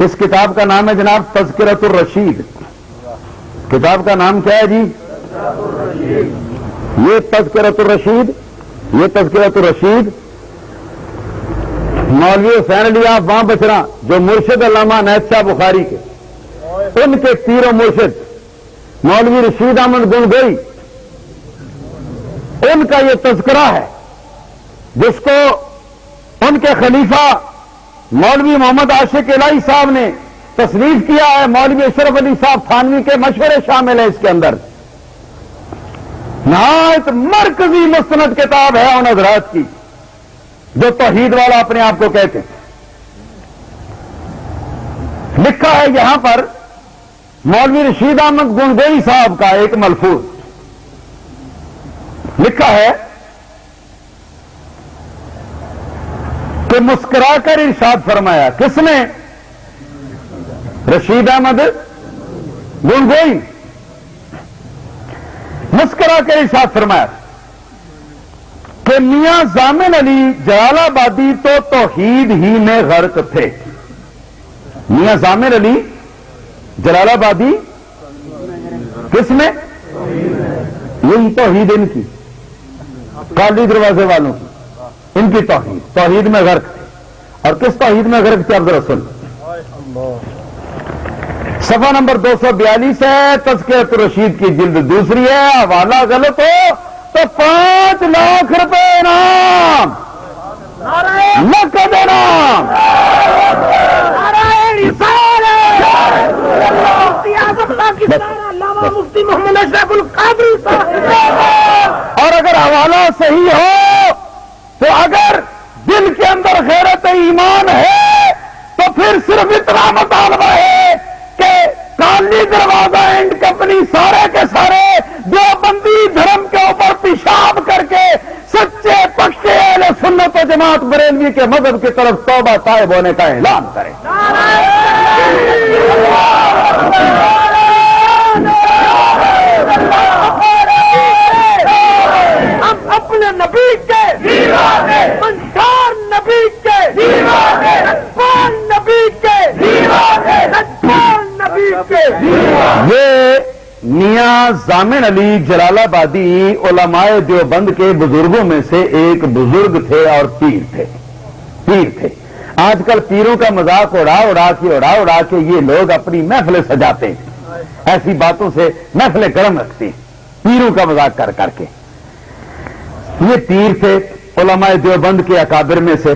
اس کتاب کا نام ہے جناب تذکرۃ الرشید. کتاب کا نام کیا ہے جی؟ یہ تذکرۃ الرشید. یہ تذکرۃ الرشید مولوی حسین علی آپ وہاں بچرا جو مرشد علامہ عنایت شاہ بخاری کے، ان کے پیر و مرشد مولوی رشید احمد گنگوئی، ان کا یہ تذکرہ ہے جس کو ان کے خلیفہ مولوی محمد عاشق الہی صاحب نے تصنیف کیا ہے. مولوی اشرف علی صاحب تھانوی کے مشورے شامل ہیں اس کے اندر. نہایت مرکزی مستند کتاب ہے ان حضرات کی جو توحید والا اپنے آپ کو کہتے ہیں. لکھا ہے یہاں پر مولوی رشید احمد گنگوئی صاحب کا ایک ملفوظ لکھا ہے کہ مسکرا کر ارشاد فرمایا. کس نے؟ رشید احمد گنگوئی. مسکرا کر ارشاد فرمایا کہ میاں ضامن علی جلال آبادی تو توحید ہی میں غرق تھے. میاں ضامن علی جلال آبادی کس میں؟ یہی توحید ان کی، قاضی دروازے والوں کی، ان کی توحید میں غرق تھے. اور کس توحید میں غرق تھے؟ عبد الرسول. صفحہ نمبر 242 ہے. تذکرۃ الرشید کی جلد دوسری ہے. حوالہ غلط ہو تو 5 لاکھ روپے انعام، نقد انعام. مفتی محمد اشرف القادری صاحب. اور اگر حوالہ صحیح ہو تو اگر دل کے اندر غیرت ایمان ہے تو پھر صرف اتنا مطالبہ ہے کہ کالنی دروازہ اینڈ کمپنی سارے کے سارے دیوبندی دھرم کے اوپر پیشاب کر کے سچے پکے اہل سنت و جماعت بریلوی کے مذہب کی طرف توبہ طائب ہونے کا اعلان کریں. ہم اپنے نبی کے دیوانے، منصور نبی کے دیوانے، رسول نبی کے دیوانے، رسول نبی کے دیوانے. یہ میاں ضامن علی جلال آبادی علماء دیوبند کے بزرگوں میں سے ایک بزرگ تھے اور پیر تھے. آج کل پیروں کا مذاق اڑا کے یہ لوگ اپنی محفلیں سجاتے ہیں. ایسی باتوں سے محفلیں گرم رکھتے ہیں پیروں کا مذاق کر کے. یہ پیر تھے علماء دیوبند کے اکابر میں سے،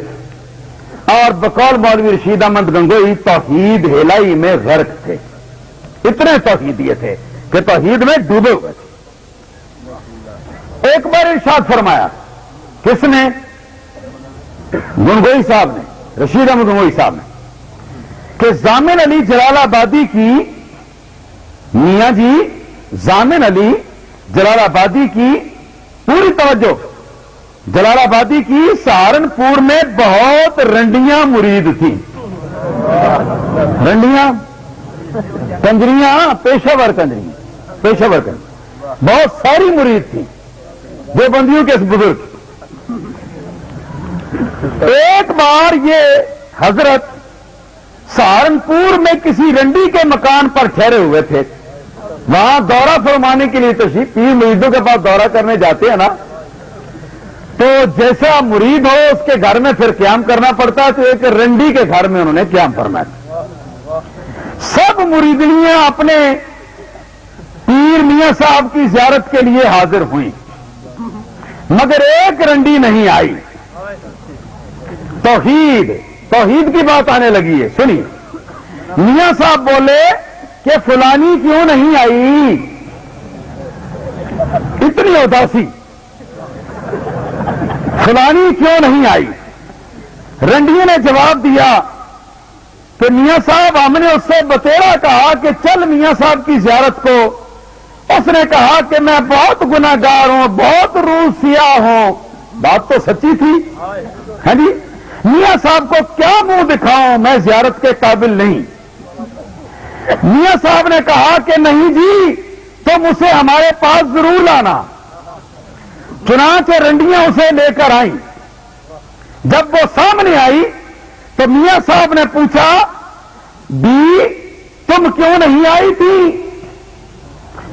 اور بقول مولوی رشید احمد گنگوئی توحید ہلائی میں غرق تھے. اتنے توحیدیے تھے کہ توحید میں ڈوبے ہوئے تھے. ایک بار ارشاد فرمایا. کس نے؟ گنگوئی صاحب نے، رشید احمد گنگوئی صاحب نے، کہ ضامن علی جلال آبادی کی، میاں جی ضامن علی جلال آبادی کی، پوری توجہ، جلال آبادی کی سہارنپور میں بہت رنڈیاں مرید تھیں. رنڈیاں کنجریاں، پیشہ ور کنجری بہت ساری مرید تھیں دیوبندیوں کے بزرگ. ایک بار یہ حضرت سہارنپور میں کسی رنڈی کے مکان پر ٹھہرے ہوئے تھے. وہاں دورہ فرمانے کے لیے تشریف، پیر مریدوں کے پاس دورہ کرنے جاتے ہیں نا، تو جیسا مرید ہو اس کے گھر میں پھر قیام کرنا پڑتا ہے. تو ایک رنڈی کے گھر میں انہوں نے قیام فرمایا. سب مریدنیاں اپنے پیر میاں صاحب کی زیارت کے لیے حاضر ہوئیں، مگر ایک رنڈی نہیں آئی. توحید کی بات آنے لگی ہے. سنیے، میاں صاحب بولے کہ فلانی کیوں نہیں آئی؟ اتنی اداسی، فلانی کیوں نہیں آئی؟ رنڈیوں نے جواب دیا کہ میاں صاحب ہم نے اس سے بتیرا کہا کہ چل میاں صاحب کی زیارت کو. اس نے کہا کہ میں بہت گناہگار ہوں، بہت روح سیاہ ہوں. بات تو سچی تھی، ہے جی. میاں صاحب کو کیا منہ دکھاؤں، میں زیارت کے قابل نہیں. میاں صاحب نے کہا کہ نہیں جی تم اسے ہمارے پاس ضرور لانا. چنانچہ رنڈیاں اسے لے کر آئیں. جب وہ سامنے آئی تو میاں صاحب نے پوچھا بی تم کیوں نہیں آئی تھی؟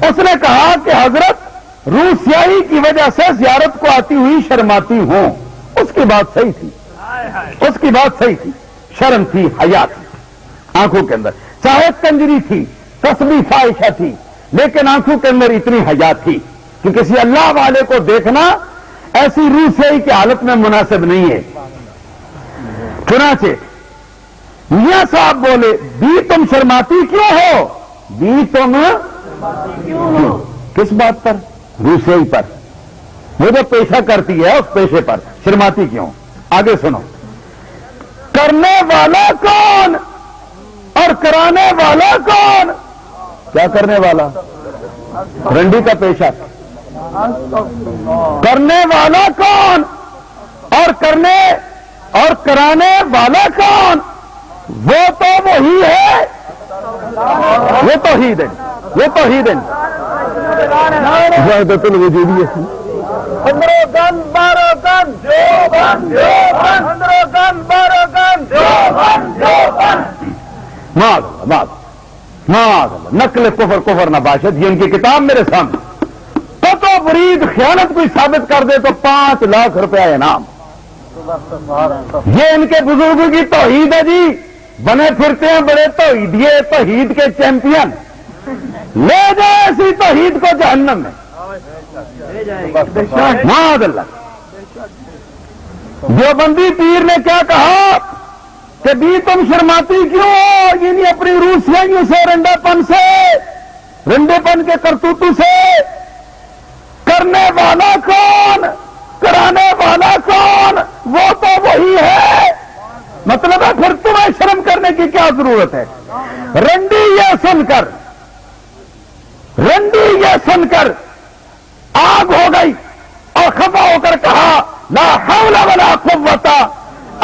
اس نے کہا کہ حضرت روسیائی کی وجہ سے زیارت کو آتی ہوئی شرماتی ہوں. اس کی بات صحیح تھی، اس کی بات صحیح تھی. شرم تھی، حیا تھی آنکھوں کے اندر، چاہے کنجری تھی، کسبی فاحشہ تھی، لیکن آنکھوں کے اندر اتنی حیا تھی کہ کسی اللہ والے کو دیکھنا ایسی روسیائی کی حالت میں مناسب نہیں ہے. چنانچہ میاں صاحب بولے بی تم شرماتی کیوں ہو؟ بی تم کیوں؟ کس بات پر؟ روسیائی پر. وہ جو پیشہ کرتی ہے اس پیشے پر شرماتی کیوں؟ آگے سنو. کرنے والا کون اور کرانے والا کون؟ کیا کرنے والا؟ رنڈی کا پیشہ. کرنے والا کون اور کرانے والا کون؟ وہ تو وہی ہے، وہ توحید ہے، وہ توحید ہے. وحدت الوجودیہ. 15 گن 12 گن جو بند 15 گن 12 گن جو بند. نقل کفر نہ باشد. یہ ان کی کتاب میرے سامنے. تو برید خیانت کوئی ثابت کر دے تو 5 لاکھ روپیہ انعام. یہ ان کے بزرگوں کی توحید ہے جی. بنے پھرتے ہیں بڑے توحیدیے، توحید کے چیمپئن. لے جائے اسی توحید کو جہنم میں. معاذ اللہ. دیوبندی پیر نے کیا کہا کہ بھی تم شرماتی کیوں ہو؟ یعنی اپنی روسیائیوں سے، رنڈے پن کے کرتوتوں سے. کرنے والا کون، کرانے والا کون؟ وہ تو وہی ہے. مطلب ہے پھر تمہیں شرم کرنے کی کیا ضرورت ہے؟ رنڈی یہ سن کر آگ ہو گئی اور خفا ہو کر کہا لا حول ولا قوت.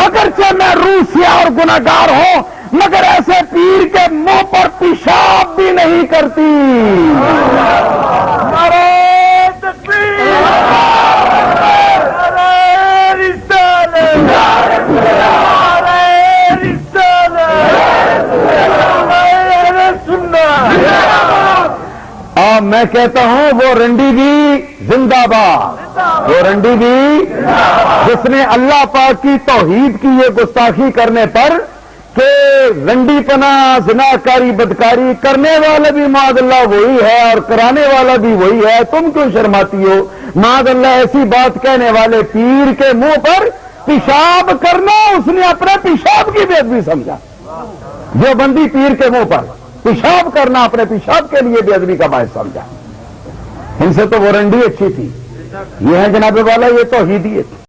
اگرچہ میں روسیا اور گناہگار ہوں مگر ایسے پیر کے منہ پر پیشاب بھی نہیں کرتی. اور میں کہتا ہوں وہ رنڈی بھی زندہ باد. وہ رنڈی بھی جس نے اللہ پاک کی توحید کی یہ گستاخی کرنے پر کہ رنڈی پنا، زناکاری، بدکاری کرنے والا بھی معاذ اللہ وہی ہے اور کرانے والا بھی وہی ہے. تم کیوں شرماتی ہو؟ معاذ اللہ ایسی بات کہنے والے پیر کے منہ پر پیشاب کرنا اس نے اپنے پیشاب کی بے ادبی سمجھا. جو بندی پیر کے منہ پر پیشاب کرنا اپنے پیشاب کے لیے بے ادبی کا باعث سمجھا. ان سے تو وہ رنڈی اچھی تھی. یہ ہے جناب والا، یہ توحیدیت.